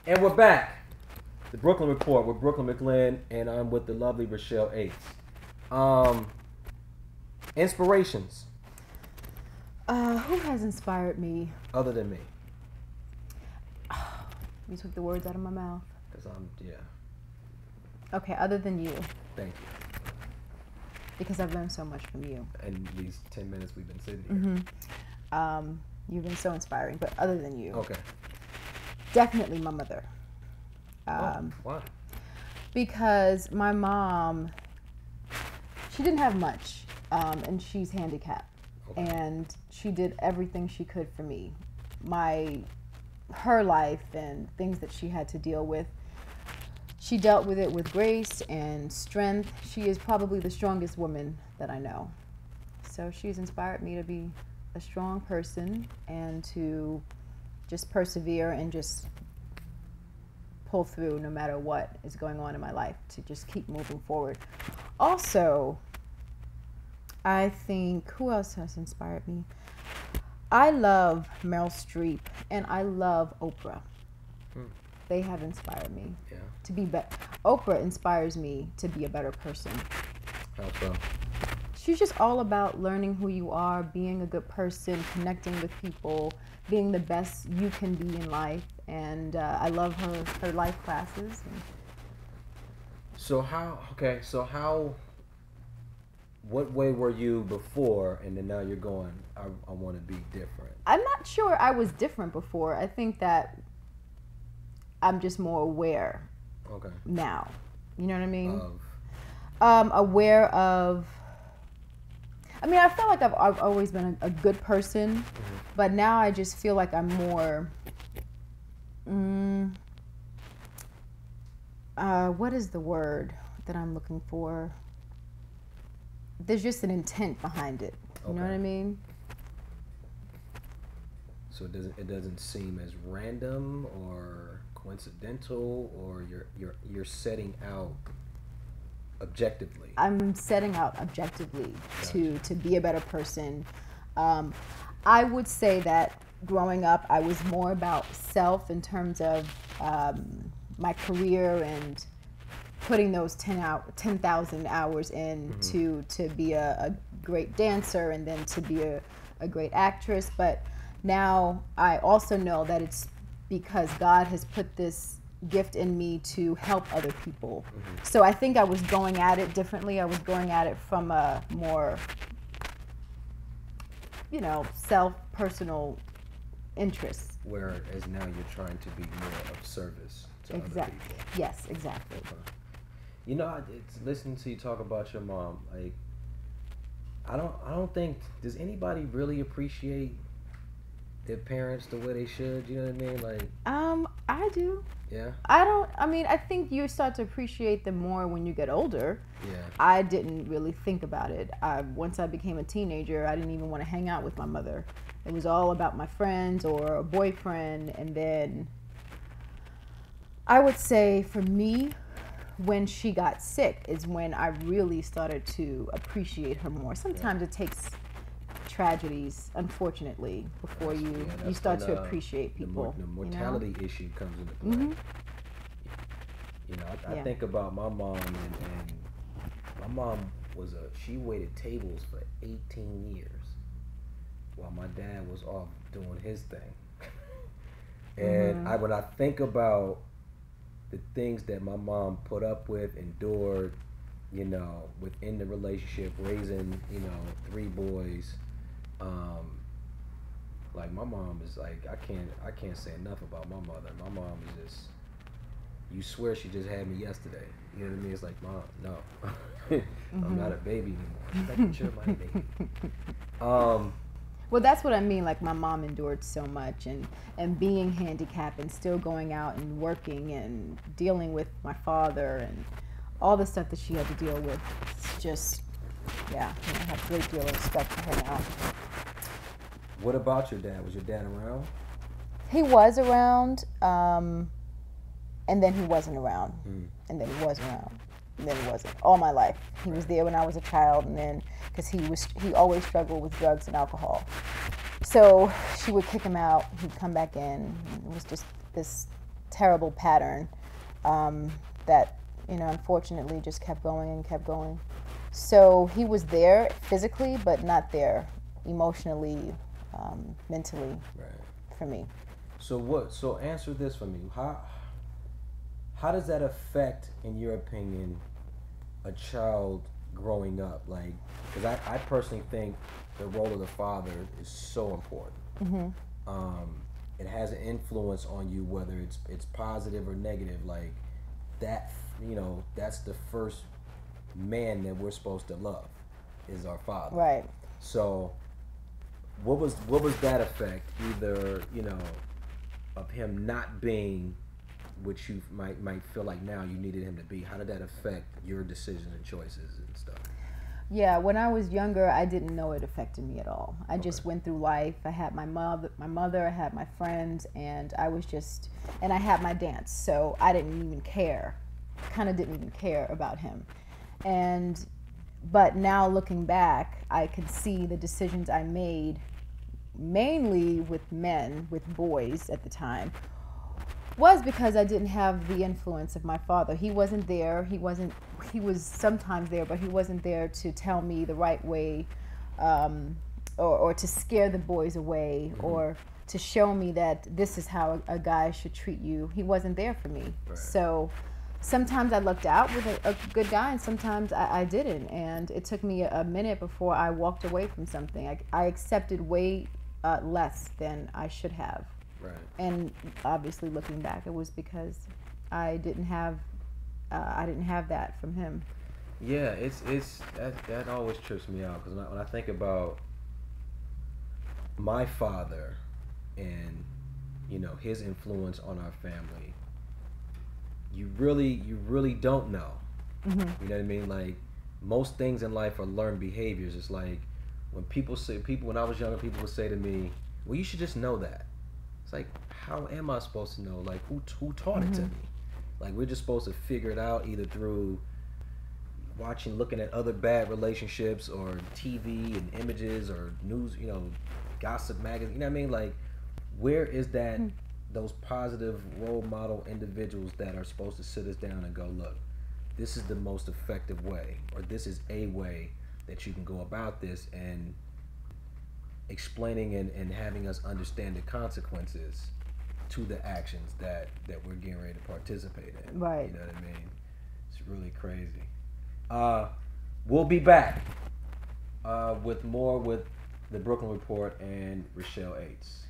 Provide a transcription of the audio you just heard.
And we're back. The Brooklyn Report with Brooklyn Mclinn, and I'm with the lovely Rochelle Aytes. Inspirations Who has inspired me? other than me, You took the words out of my mouth. because Okay, other than you, thank you. because I've learned so much from you. In these 10 minutes we've been sitting here. You've been so inspiring, but other than you, Okay. definitely my mother. Why? Because my mom, she didn't have much, and she's handicapped. Okay. And she did everything she could for me. Her life and things that she had to deal with, she dealt with it with grace and strength. She is probably the strongest woman that I know. So she's inspired me to be a strong person and to just persevere and just pull through no matter what is going on in my life, to just keep moving forward. Also, I think, who else has inspired me? I love Meryl Streep and I love Oprah. They have inspired me to be better. Oprah inspires me to be a better person. How so? She's just all about learning who you are, being a good person, connecting with people, being the best you can be in life. And I love her life classes. What way were you before, and then now you're going, I want to be different? I'm not sure I was different before. I think that I'm just more aware now. You know what I mean? Aware of... I mean, I feel like I've always been a good person, but now I just feel like I'm more... what is the word that I'm looking for? There's just an intent behind it. You know what I mean? So it doesn't seem as random or coincidental, or you're setting out objectively. I'm setting out objectively to be a better person. I would say that growing up, I was more about self in terms of my career and putting those 10,000 hours in to be a great dancer and then to be a great actress. But now I also know that it's because God has put this gift in me to help other people. So I think I was going at it differently. I was going at it from a more, personal interest. Whereas now you're trying to be more of service to other people. Yes, exactly. It's listening to you talk about your mom. Like, I don't think, does anybody really appreciate their parents the way they should? You know what I mean? Like, I do. Yeah. I think you start to appreciate them more when you get older. Yeah. I didn't really think about it. Once I became a teenager, I didn't even want to hang out with my mother. It was all about my friends or a boyfriend. And then I would say for me, when she got sick is when I really started to appreciate her more. Sometimes it takes tragedies, unfortunately, before you start to appreciate people. The mortality issue comes into play. I think about my mom, and my mom she waited tables for 18 years while my dad was off doing his thing. And when I think about the things that my mom put up with, endured, within the relationship, raising, 3 boys, like, my mom is like, I can't say enough about my mother. My mom is just, you swear she just had me yesterday. You know what I mean? It's like, Mom, no, I'm not a baby anymore. Like, but you're my baby. Well, that's what I mean. Like, my mom endured so much, and being handicapped and still going out and working and dealing with my father and all the stuff that she had to deal with. It's just, I have a great deal of respect for her now. What about your dad? Was your dad around? He was around, and then he wasn't around, and then he was around, and then he wasn't. All my life, he was there when I was a child, and then because he always struggled with drugs and alcohol, so she would kick him out. He'd come back in. It was just this terrible pattern that, unfortunately just kept going and kept going. So he was there physically, but not there emotionally, mentally, Right. for me. So answer this for me. How does that affect, in your opinion, a child growing up? Like, because I personally think the role of the father is so important. Mm-hmm. Um, it has an influence on you, whether it's positive or negative. Like that, that's the first man that we're supposed to love, is our father. Right. So, what was that effect? Either of him not being what you might feel like now you needed him to be. How did that affect your decisions and choices and stuff? Yeah, when I was younger, I didn't know it affected me at all. I just Okay. went through life. I had my mother, I had my friends, and and I had my dance. So I didn't even care. Kind of didn't even care about him. And but now looking back, I could see the decisions I made, mainly with men, with boys at the time, was because I didn't have the influence of my father. He wasn't there. He was sometimes there, but he wasn't there to tell me the right way, or to scare the boys away, Mm-hmm. or to show me that this is how a guy should treat you. He wasn't there for me. Right. So sometimes I lucked out with a good guy, and sometimes I didn't. And it took me a minute before I walked away from something. I accepted way less than I should have. Right. And obviously, looking back, it was because I didn't have that from him. Yeah, it's that always trips me out because when I think about my father and his influence on our family, you really don't know. Mm-hmm. You know what I mean? Like most things in life are learned behaviors. It's like when I was younger, people would say to me, "Well, you should just know that." It's like, how am I supposed to know? Like, who taught it to Mm-hmm. me? Like, we're just supposed to figure it out either through looking at other bad relationships or TV and images or news, gossip magazine. You know what I mean? Like, where is that? Mm-hmm. Those positive role model individuals that are supposed to sit us down and go, look, this is the most effective way, or this is a way that you can go about this, and explaining and having us understand the consequences to the actions that we're getting ready to participate in. Right. You know what I mean? It's really crazy. We'll be back with more with the Brooklyn Report and Rochelle Aytes.